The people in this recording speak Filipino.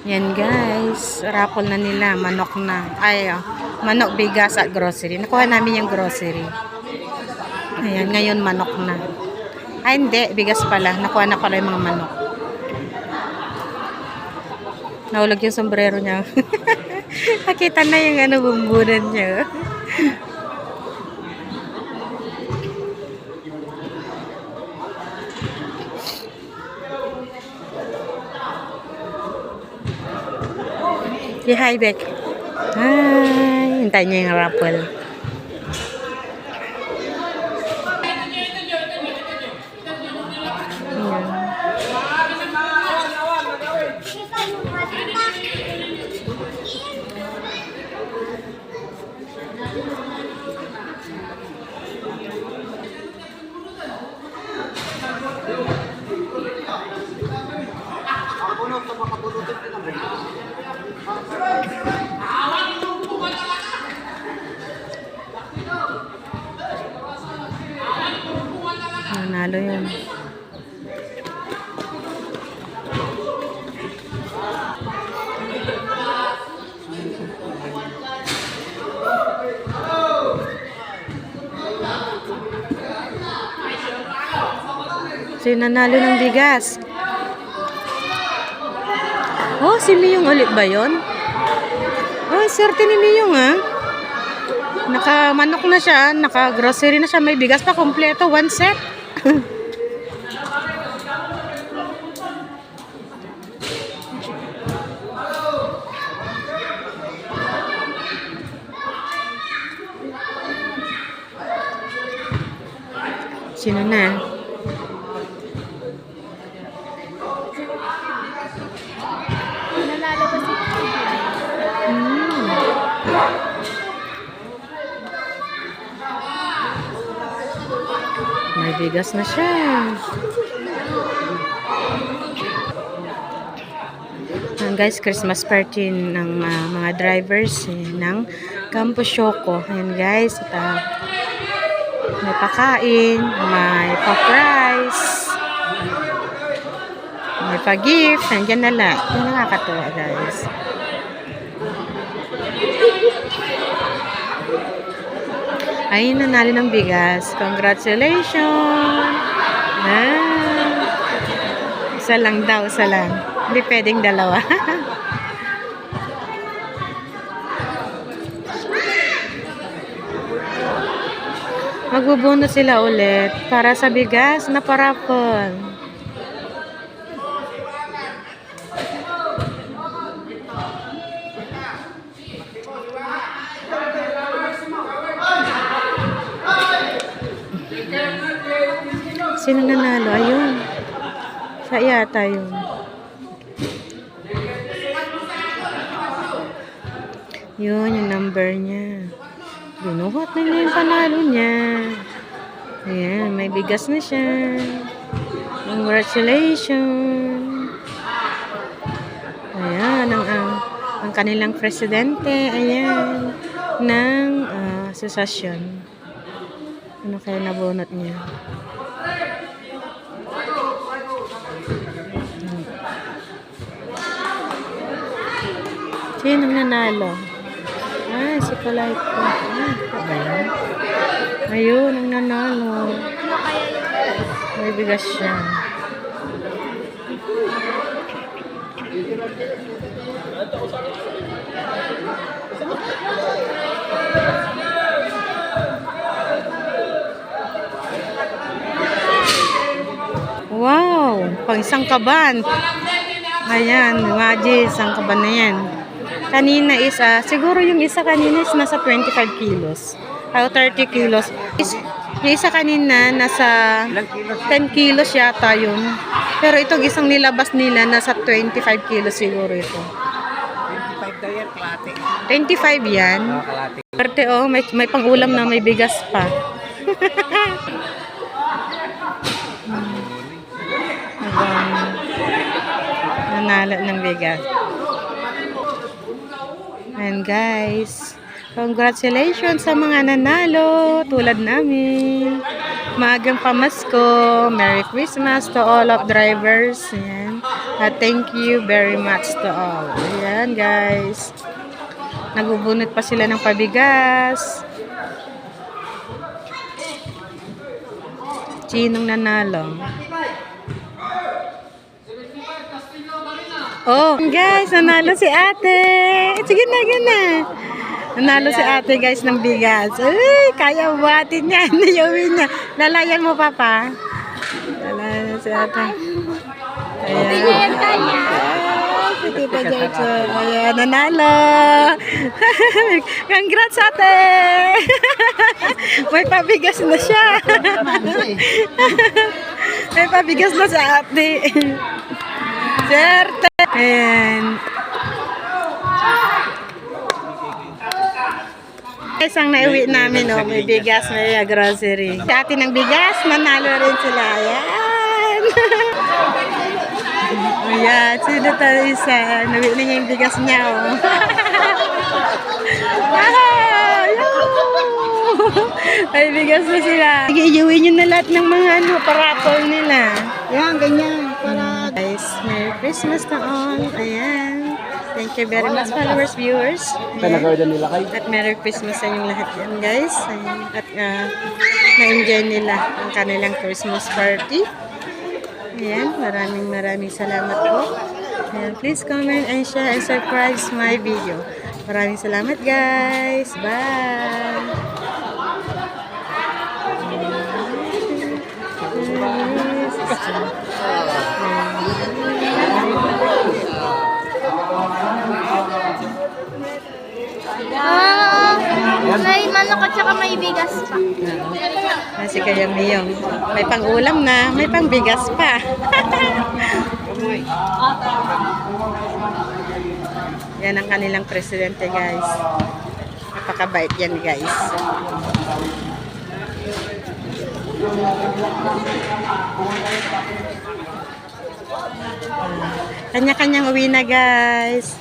Yan guys, raffle na nila, manok na. Ay, manok, bigas at grocery. Nakuha namin yung grocery. Ayan, ngayon manok na. Ay, hindi, bigas pala. Nakuha na pala yung mga manok. Nahulog yung sombrero niya. Nakita na yung bumbunan niya. Hi, Beck. Hi. Hintay niya yung raffle. Nanalo yun. So, nanalo ng bigas. Oh, si Miyong ulit ba yun? Oh, swerte ni Miyong Naka-manok na siya, naka-grocery na siya, may bigas pa kompleto, one set. Sino na? Nanalo ba si May bigas na siya. Guys, Christmas party ng mga drivers ng Campo Choco. Ayan guys, may pakain, may pa-price, may pa-gift, nandiyan na lang. Yung nakakatuwa guys. Ay, nanalo ng bigas. Congratulations! Isa lang daw, isa lang. Hindi pwedeng dalawa. Magbubuno sila ulit para sa bigas na parapon. Sino nanalo? Ayun. Siya yata yun. Yun, yung number niya. Binuhot na niya yung panalo niya. Ayan, may bigas na siya. Congratulations. Ayan, ang kanilang presidente. Ayan, ng asosasyon. Ano kaya nabunot niya? Sino nanalo? Si Polite po. Ayan. Ayun, ang nanalo. May bigas siya. Wow! Pang isang kaban. Ayan, imagine, isang kaban na yan. Kanina is, siguro yung isa kanina is nasa 25 kilos. O 30 kilos. Yung isa kanina nasa 10 kilos yata yun. Pero itong isang nilabas nila nasa 25 kilos siguro ito. 25 daw yan, kalate. 25 yan. Kalate. Parte may pang-ulam na may bigas pa. Nanalo ng bigas. And guys, congratulations sa mga nanalo tulad namin. Maagang pamasko. Merry Christmas to all of drivers. Ayan. Thank you very much to all. Ayan guys. Nagbubunot pa sila ng pabigas. Sinong nanalo? Oh, guys, nanalo si ate. Sige na, gana. Nanalo si ate guys ng bigas. Ay, kaya buhatin niya. Nayawin niya. Lalayan mo, papa. Lalayan si ate. Ayan. Si Tita Jojo. Ayan, nanalo. Congrats, ate. May pabigas na siya. May pabigas na sa ate. Serte. Ayan. Guys, ang naiwi namin, oh, may bigas, may grocery. Si ate ng bigas, nanalo rin sila. Ayan. Ayan, sino tayo isa? Nawi niya yung bigas niya, oh. Ah, may bigas na sila. Iiuwi nyo na lahat ng mga parapol nila. Yan, ganyan. Para Guys, Merry Christmas na all. Ayan. Thank you very much, followers, viewers. Ayan. nila kay. At Merry Christmas sa inyong lahat yan, guys. Ayan. At na-enjoy nila ang kanilang Christmas party. Ayan. Maraming salamat po. Ayan. Please comment and share and subscribe my video. Maraming salamat, guys. Bye! May manok at saka may bigas pa. Kasi kaya Miyong, may pang-ulam na, may pang-bigas pa. Yan ang kanilang presidente, guys. Napakabait yan, guys. Kanya-kanyang uwi na, guys.